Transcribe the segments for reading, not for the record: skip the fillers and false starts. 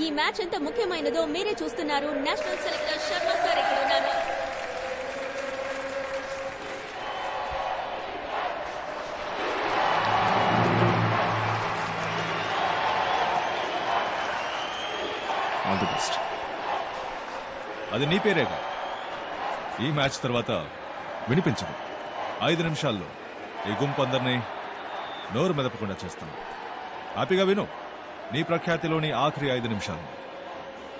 ఈ మ్యాచ్ ఎంత ముఖ్యమైనదో మీరే చూస్తున్నారు. నేషనల్ సెలెక్టర్ శర్మ సార్ ఇక్కడ ఉన్నారు. All the best. అది నీ పేరేగా. ఈ మ్యాచ్ తర్వాత వినిపించదు. 5 నిమిషాల్లో ఈ గుంపు అందరినీ నోరు మెదపకుండా చేస్తాను. హ్యాపీగా విను. నీ ప్రఖ్యాతిలోని ఆఖరి 5 నిమిషాలు.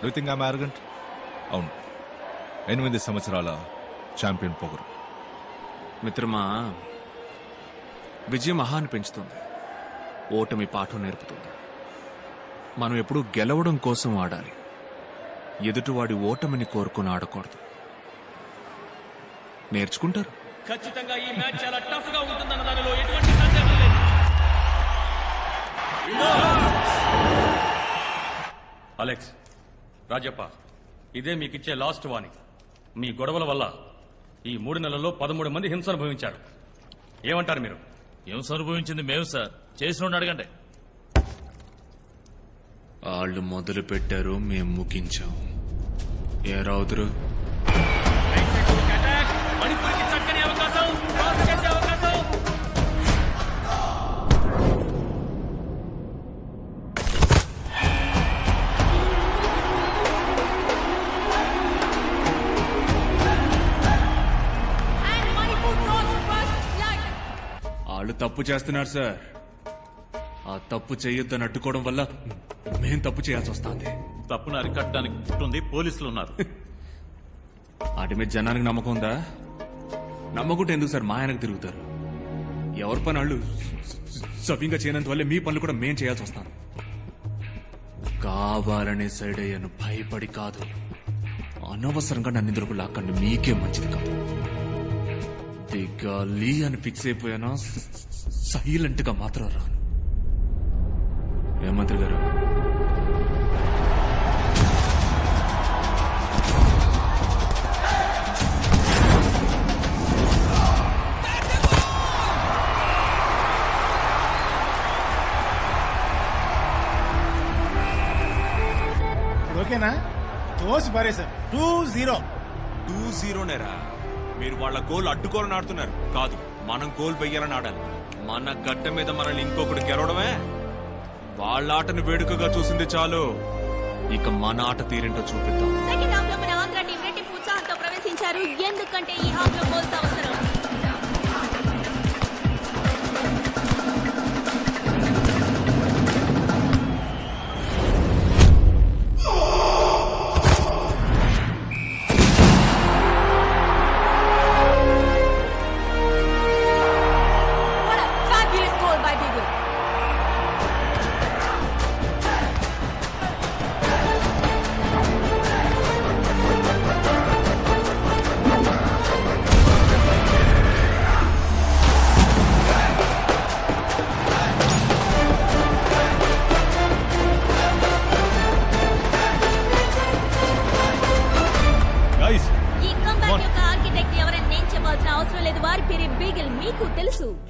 Do think I'm arrogant? అవును, 8 సంవత్సరాల ఛాంపియన్ పొగరు. మిత్రమా, విజయం మహాన్ని పెంచుతుంది, ఓటమి పాఠం నేర్పుతుంది. మనం ఎప్పుడూ గెలవడం కోసం ఆడాలి, ఎదుటివాడి ఓటమిని కోరుకుని ఆడకూడదు. నేర్చుకుంటారు. ఖచ్చితంగా ఈ మ్యాచ్ చాలా టఫ్ గా ఉంటుందన్న దానిలో ఎటువంటి సందేహం లేదు. అలెక్స్, రాజప్ప, ఇదే మీకిచ్చే లాస్ట్ వార్నింగ్. మీ గొడవల వల్ల ఈ 3 నెలల్లో 13 మంది హింస అనుభవించారు. ఏమంటారు మీరు? హింస అనుభవించింది మేము సార్, చేసిన అడగండి. వాళ్ళు మొదలు పెట్టారు, మేం ముగించాం. ఏ రావుతురు? మణిపూర్కి చక్కని అవకాశం, పాస్ చేసే అవకాశం. వాళ్ళు తప్పు చేస్తున్నారు సార్. ఆ తప్పు చేయొద్దని అడ్డుకోవడం వల్ల మేం తప్పు చేయాల్సి వస్తుంది. తప్పును అరికట్టడానికి ఉంటుంది పోలీసులు ఉన్నారు. వాటి మీద జనానికి నమ్మకం ఉందా? నమ్మకుంటే ఎందుకు సార్ మా ఆయనకు తిరుగుతారు? ఎవరి పని వాళ్ళు సవ్యంగా చేయనంత వల్లే మీ పనులు కూడా మేం చేయాల్సి వస్తాను. కావాలనే సైడ్ అయ్యాను, భయపడి కాదు. అనవసరంగా నన్ను ఇందులోకి లాక్కండి, మీకే మంచిది కాదు. దిగాలి అని ఫిక్స్ అయిపోయానా సైలెంట్ గా మాత్రం రాను. ఏమంత్రి గారు, ఓకేనా? తోసి పారేశారు. 2-0. 2-0 నేరా? మీరు వాళ్ళ గోల్ అడ్డుకోవాలని ఆడుతున్నారు కాదు, మనం గోల్ వెయ్యాలని ఆడాలి. మన గడ్డ మీద మనల్ని ఇంకొకటి గెలవడమే. వాళ్ళ ఆటను వేడుకగా చూసింది చాలు, ఇక మన ఆట తీరేంటో చూపిద్దాం. సెకండ్ హాఫ్ లో మన ఆంధ్ర టీం రెట్టింపు ఉత్సాహంతో ప్రవేశించారు. ఎందుకంటే ఈ హాఫ్ లో గోల్స్ అవసరం.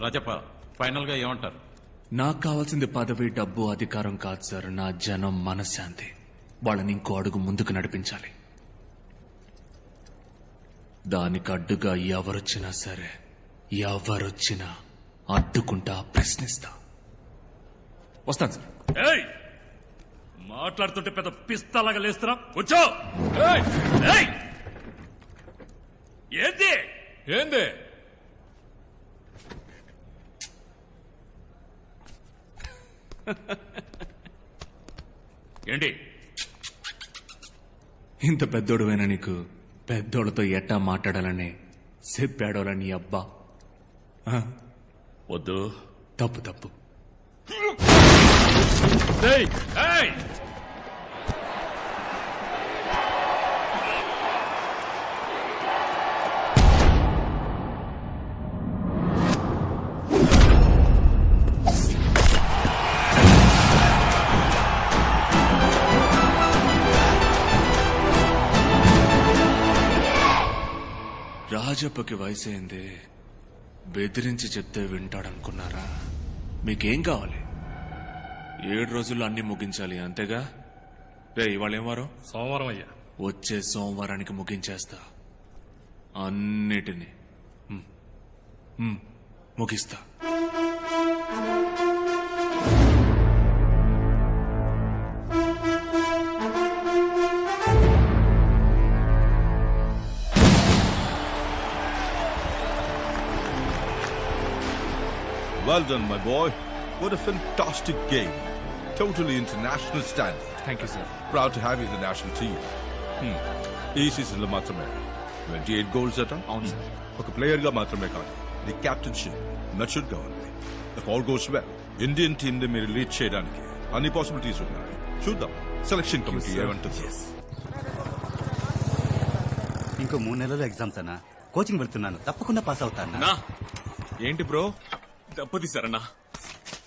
రాజప్ప, ఫైనల్ గా ఏమంటారు? నాకు కావాల్సింది పదవి, డబ్బు, అధికారం కాదు సార్. నా జనం మనశ్శాంతి. వాళ్ళని ఇంకో అడుగు ముందుకు నడిపించాలి. దానికి అడ్డుగా ఎవరొచ్చినా సరే, ఎవరొచ్చినా అడ్డుకుంటా, ప్రశ్నిస్తా. వస్తాను సార్. మాట్లాడుతుంటే పెద్ద పిస్తాలాగా లేస్తున్నా. కూర్చో. ఏంది ఏంది? ఏంటి ఇంత పెద్దోడువైనా నీకు పెద్దోళ్ళతో ఎట్టా మాట్లాడాలని చెప్పాడోలా నీ అబ్బా? వద్దు. తప్పు తప్పు. రాజప్పకి వయసైంది, బెదిరించి చెప్తే వింటాడనుకున్నారా? మీకేం కావాలి? 7 రోజుల్లో అన్ని ముగించాలి, అంతేగా? రే ఇవాళ ఏం వారం? సోమవారం అయ్యా. వచ్చే సోమవారానికి ముగించేస్తా అన్నిటినీ. ముగిస్తా. Well done, my boy. What a fantastic game. Totally international standard. Thank you sir. Proud to have you in the national team. ఈ సీజన్ లో మాత్రమే 28 గోల్స్ అట. అవును సార్. ఒక ప్లేయర్ గా మాత్రమే కాదు, ది కెప్టెన్షిప్ మెచ్యూర్డ్ గా ఉంది. If all goes well, Indian team ని మీరు లీడ్ చేయడానికి అన్ని పాసిబిలిటీస్ ఉన్నాయి. చూద్దాం సెలక్షన్ కమిటీ ఏమంటుంది. ఇంకో 3 నెలల్లో ఎగ్జామ్స్ అన్నా. కోచింగ్ వెళ్తున్నాను, తప్పకుండా పాస్ అవుతాను. నా ఏంటి బ్రో దెబ్బతీశారన్నా?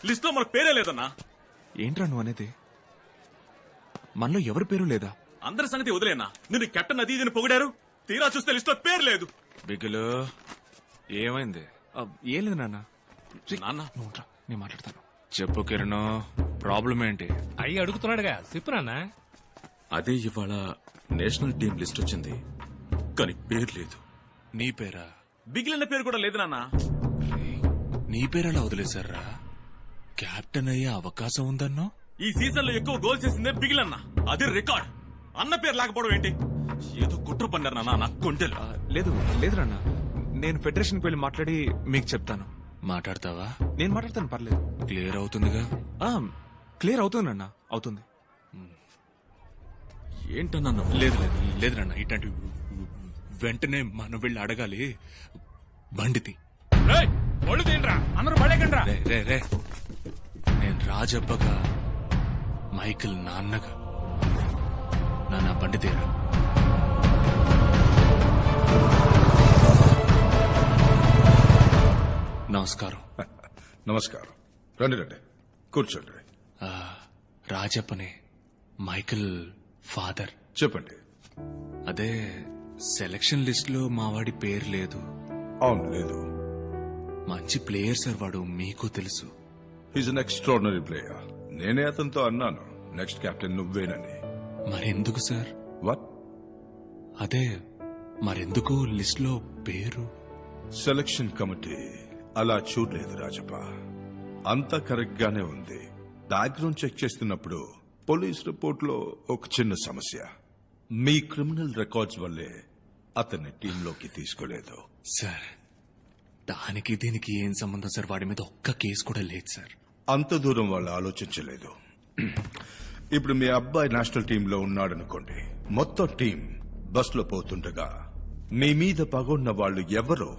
లిస్ట్ లో మన పేరే లేదన్నా. ఏంట్రా నువ్వు అనేది? మనలో ఎవరి పేరు లేదా? అందరి సంగతి వదిలేనా? నిన్ను కెప్టెన్ అది ఇది పొగిడారు, తీరా చూస్తే లిస్ట్ లో పేరు లేదు. బిగులు ఏమైంది? ఏం లేదు నాన్న. నాన్న నువ్వు రా, నేను మాట్లాడతాను. చెప్పు కిరణ్, ప్రాబ్లం ఏంటి? అయ్యి అడుగుతున్నాడుగా, చెప్పు. అదే ఇవాళ నేషనల్ టీం లిస్ట్ వచ్చింది, కానీ పేరు లేదు. నీ పేరా? బిగిలిన పేరు కూడా లేదు నాన్న. నీ పేరెలా వదిలేశారా? కెప్టెన్ అయ్యే అవకాశం ఉందన్నో. ఈ సీజన్ లో ఎక్కువ గోల్ చేసిందే బిగిలన్న, అది రికార్డ్. అన్న పేరు లేకపోవడం ఏంటి? ఏదో కుట్ర పన్నారు నాన్న నా కొంటెలు. లేదు లేదు నాన్న, నేను ఫెడరేషన్ కి వెళ్ళి మాట్లాడి మీకు చెప్తాను. మాట్లాడతావా? నేను మాట్లాడతాను, పర్లేదు. క్లియర్ అవుతుందిగా? క్లియర్ అవుతుంది నాన్న, అవుతుంది. ఏంటన్నా లేదు లేదు లేదు నాన్న, ఇట్లాంటి వెంటనే మనం వెళ్ళి అడగాలి. బండితి ఒళ్ళు తినరా, అందరూ పడేకండ్రా. రే రే రే, నేను రాజబ్బగా మైకిల్ నాన్నగా నా బండి తీరా. నమస్కారం. నమస్కారం. రండి రండి, కూర్చోండి. రాజప్పనే మైకిల్ ఫాదర్. చెప్పండి. అదే సెలక్షన్ లిస్ట్ లో మావాడి పేరు లేదు. అవును లేదు. మంచి ప్లేయర్ సార్ వాడు, మీకు తెలుసు. He's an extraordinary player. నేనే అతనితో అన్నాను నెక్స్ట్ కెప్టెన్ నువ్వేనని. మరెందుకు సార్? వాట్? అదే మరెందుకు లిస్ట్ లో పేరు? సెలక్షన్ కమిటీ అలా చూడలేదు రాజప్ప. అంతా కరెక్ట్ గానే ఉంది. బ్యాక్గ్రౌండ్ చెక్ చేస్తున్నప్పుడు పోలీస్ రిపోర్ట్ లో ఒక చిన్న సమస్య. మీ క్రిమినల్ రికార్డ్స్ వల్లే అతన్ని టీంలోకి తీసుకోలేదు. సార్ దానికి దీనికి ఏం సంబంధం సార్? వాడి మీద ఒక్క కేసు కూడా లేదు సార్. అంత దూరం వాళ్ళు ఆలోచించలేదు. ఇప్పుడు మీ అబ్బాయి నేషనల్ టీంలో ఉన్నాడనుకోండి, మొత్తం టీం బస్ లో పోతుండగా మీ మీద పగొన్న వాళ్ళు ఎవరో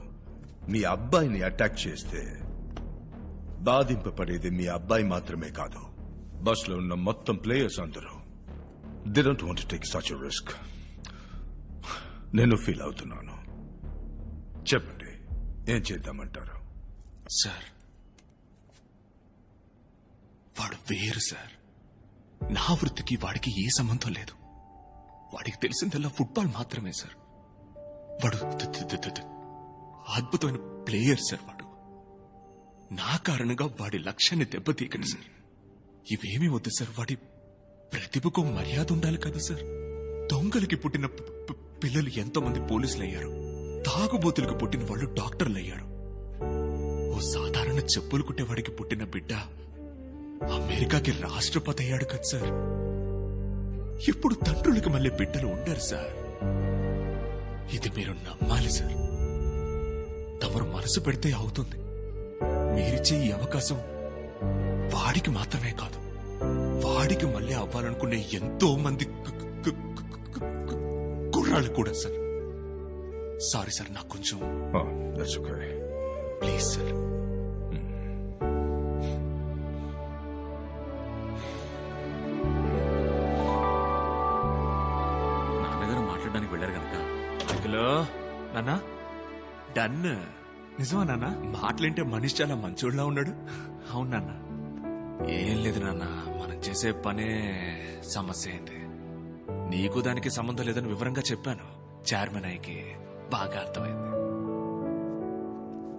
మీ అబ్బాయిని అటాక్ చేస్తే బాధింపబడేది మీ అబ్బాయి మాత్రమే కాదు, బస్ లో ఉన్న మొత్తం ప్లేయర్స్ అందరూ. They don't want to take such a risk. నేను ఫీల్ అవుతున్నాను. చెప్పండి, ఏం చేద్దామంటారు? సార్ వాడు వేరు సార్. నా వృత్తికి వాడికి ఏ సంబంధం లేదు. వాడికి తెలిసిందల్లా ఫుట్బాల్ మాత్రమే సార్. వాడు అద్భుతమైన ప్లేయర్ సార్. వాడు నా కారణంగా వాడి లక్ష్యాన్ని దెబ్బతీయకండి సార్. ఇవేమీ వద్దు సార్. వాడి ప్రతిభకు మర్యాద ఉండాలి కదా సార్. దొంగలకి పుట్టిన పిల్లలు ఎంతో మంది పోలీసులు అయ్యారు. తాగుబోతులకు పుట్టిన వాళ్ళు డాక్టర్లు అయ్యారు. ఓ సాధారణ చెప్పులు కుట్టేవాడికి పుట్టిన బిడ్డ అమెరికాకి రాష్ట్రపతి అయ్యాడు కదా సార్. ఇప్పుడు తండ్రులకు మళ్ళీ బిడ్డలు ఉండరు సార్. ఇది మీరు నమ్మాలి సార్. తమరు మనసు పెడితే అవుతుంది. మీరిచ్చే ఈ అవకాశం వాడికి మాత్రమే కాదు, వాడికి మళ్ళీ అవ్వాలనుకునే ఎంతో మంది కుర్రాళ్ళు కూడా సార్. సారీ సార్, నాకు కొంచెం ప్లీజ్ సార్. నాన్నగారు మాట్లాడడానికి వెళ్ళారు గనక. హలో నాన్నా, డన్. నిజమా నాన్న? మాటలేంటే మనిషి చాలా మంచోళ్ళలా ఉన్నాడు. అవును నాన్న. ఏం లేదు నాన్న, మనం చేసే పనే సమస్య అయింది. నీకు దానికి సంబంధం లేదని వివరంగా చెప్పాను. చైర్మన్ అయ్యకి బాగా అర్థమైంది.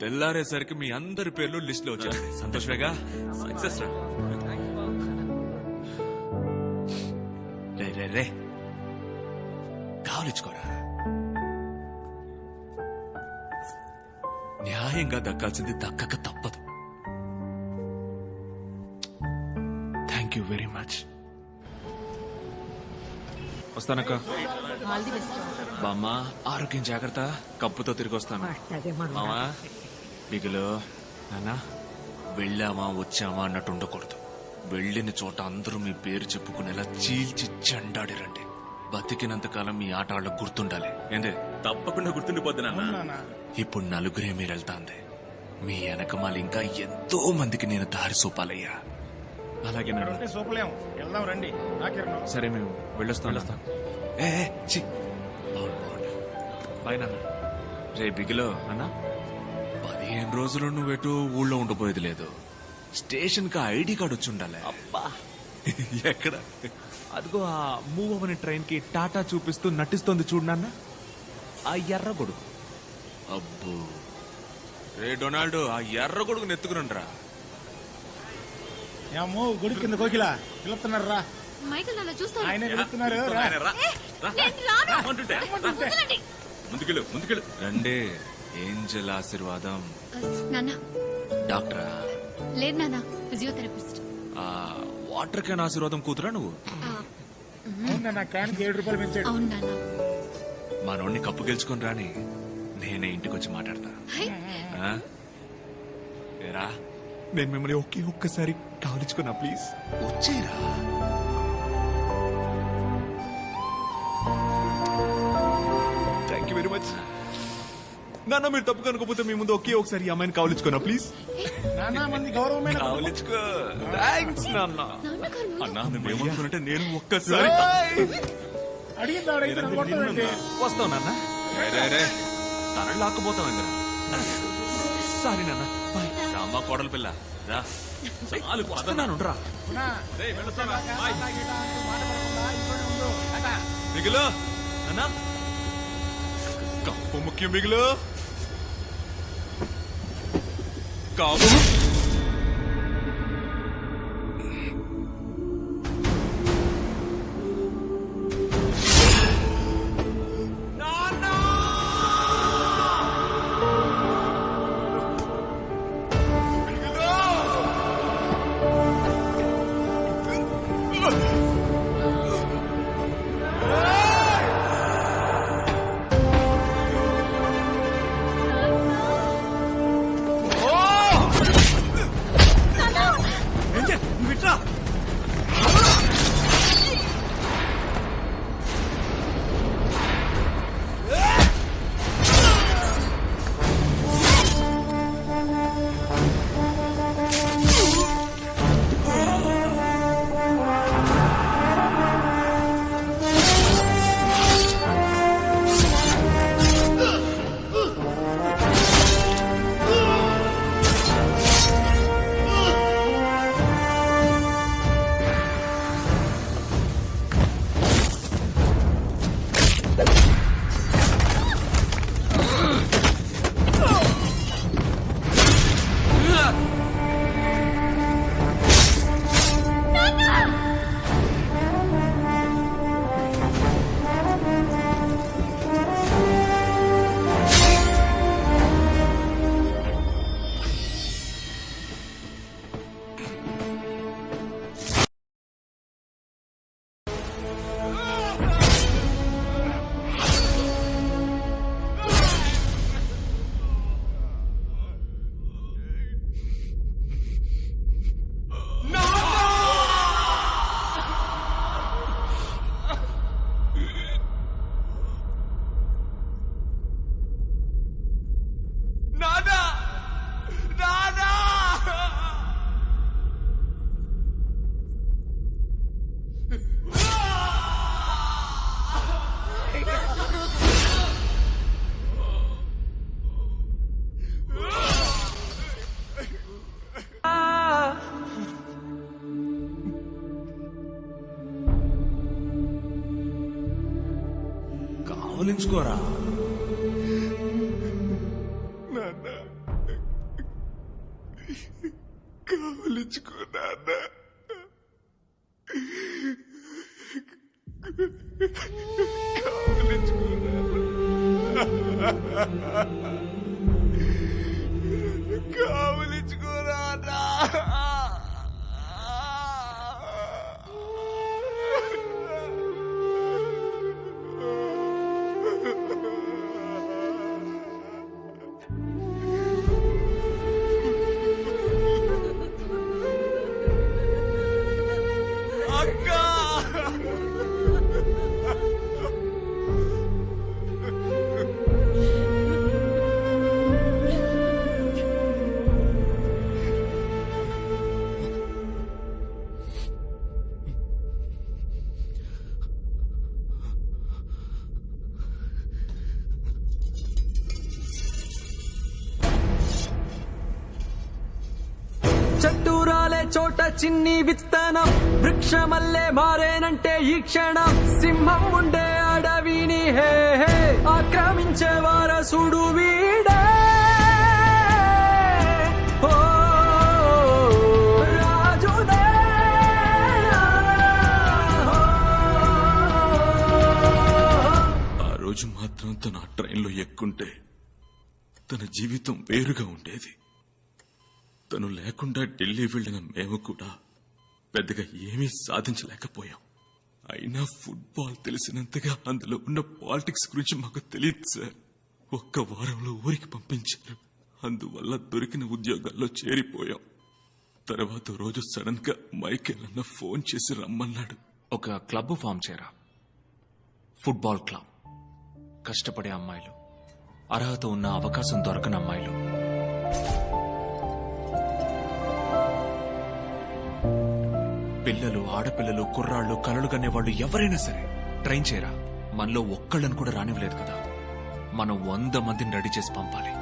తెల్లారేసరికి మీ అందరి పేర్లు లిస్ట్ లో వచ్చాయి. సంతోషమేగా? సక్సెస్ రా. రే రే కావలించుకోరా. న్యాయంగా దక్కాల్సింది దక్కక తప్పదు. Thank you very much. వస్తానక్క. బామ్మ ఆరోగ్యం జాగ్రత్త. కప్పుతో తిరిగి వస్తాను. మామా బిగులు నాన్న వెళ్ళామా వచ్చామా అన్నట్టు ఉండకూడదు. వెళ్ళిన చోట అందరూ మీ పేరు చెప్పుకునేలా చీల్చి చెండాడిరండి. బతికినంతకాలం మీ ఆట వాళ్ళకు గుర్తుండాలి. ఏందే? తప్పకుండా గుర్తుండిపోద్ది నాన్న. నాన్న ఇప్పుడు నలుగురే మీరు వెళ్తాంది. మీ వెనకమాల ఇంకా ఎంతో మందికి నేను దారి చూపాలయ్యా. అలాగే ఇక్కడ ఉంటే సూపలేం. వెళ్దాం రండి. నాకెరను. సరే మేము వెళ్ళొస్తాం. ఏ బాయ్ నాన్న. రే బిగిలో అన్న 15 రోజులు నువ్వెటు ఊళ్ళో ఉండిపోయేది లేదు. స్టేషన్ కి ఐడి కార్డు వచ్చి ఉండాలి. అబ్బా ఎక్కడ? అదిగో ఆ మూవ్ అవని ట్రైన్ కి టాటా చూపిస్తూ నటిస్తోంది చూడు నాన్న, ఆ ఎర్ర గొడుగు. అబ్బో రే డొనాల్డ్, ఆ ఎర్ర గొడుగు నెత్తుకురండ్రా. ఏమో గుడి కింద కోకిలా పిలుపుతున్నారు రా. మైకల్ అలా చూస్తాను. ఆయనే పిలుపుతున్నారు రా. నేను రాను. రమ్మంటుంటే. వదలండి. ముందుకెళ్ళు. రండే ఏంజల్ ఆశీర్వాదం. నాన్న డాక్టరా? లేదు నాన్న, ఫిజియోథెరపిస్ట్. వాటర్ క్యాన్ ఆశీర్వాదం కూతురా నువ్వు? అవునా, నా క్యాన్కి 7 రూపాయలు పెంచాడు. అవును నాన్న. మనోడిని కప్పు గెలుచుకొని రాని నేనే ఇంటికి వచ్చి మాట్లాడతా. హై, ఆ? ఏరా నేను మిమ్మల్ని ఒక్కసారి కావలించుకున్నా ప్లీజ్. వచ్చేరా. థ్యాంక్ యూ వెరీ మచ్ నాన్న. మీరు తప్పు కనుకోపోతే మీ ముందు ఒకసారి ఈ అమ్మాయిని కావలించుకున్నా ప్లీజ్. నానా మంది గౌరవమైన కావలించుకో. థ్యాంక్స్ నాన్న. నాన్నగారు ముందు- అన్నా నువ్వేమనుకున్నట్టే నేను ఒక్కసారి అడిగింది ఆడైతే నన్ను కొడతాడండి. వస్తావు నాన్న. తన లాక్కుపోతావు ఇంద్ర. సారీ నాన్న. బాయ్. రామ్మా కోడలు పిల్ల రా. చాలు వస్తున్నాను రా. అవునా? రేయ్, వెళ్ళొస్తావా? బాయ్. మాట పడకుండా ఇంట్లోనే ఉండు. టాటా. మిగులు నాన్న, కప్పు ముఖ్యం మిగులు. కావు కావలించుకోరా. కావలించుకో నాన్న. చట్టూరాలే చోట చిన్ని విత్తనం వృక్షమల్లే మారేనంటే ఈ క్షణం సింహం ఉండే అడవిని హే హే ఆక్రమించే వారసుడు వీడే ఓ రాజుదే ఆ రోజు మాత్రం తన ఆ ట్రైన్లో ఎక్కుంటే తన జీవితం వేరుగా ఉండేది. తను లేకుండా ఢిల్లీ వెళ్లిన మేము కూడా పెద్దగా ఏమీ సాధించలేకపోయాం. అయినా ఫుట్బాల్ తెలిసినంతగా అందులో ఉన్న పాలిటిక్స్ గురించి మాకు తెలియదు సార్. ఒక్క వారంలో ఊరికి పంపించారు. అందువల్ల దొరికిన ఉద్యోగాల్లో చేరిపోయాం. తర్వాత రోజు సడన్ గా మైకేల్ అన్న ఫోన్ చేసి రమ్మన్నాడు. ఒక క్లబ్ ఫామ్ చేయరా, ఫుట్బాల్ క్లబ్. కష్టపడే అమ్మాయిలు, అర్హత ఉన్న అవకాశం దొరకని అమ్మాయిలు, పిల్లలు, ఆడపిల్లలు, కుర్రాళ్ళు, కలలు కనేవాళ్ళు ఎవరైనా సరే ట్రైన్ చేయరా. మనలో ఒక్కళ్ళని కూడా రానివ్వలేదు కదా. మనం 100 మందిని రెడీ చేసి పంపాలి.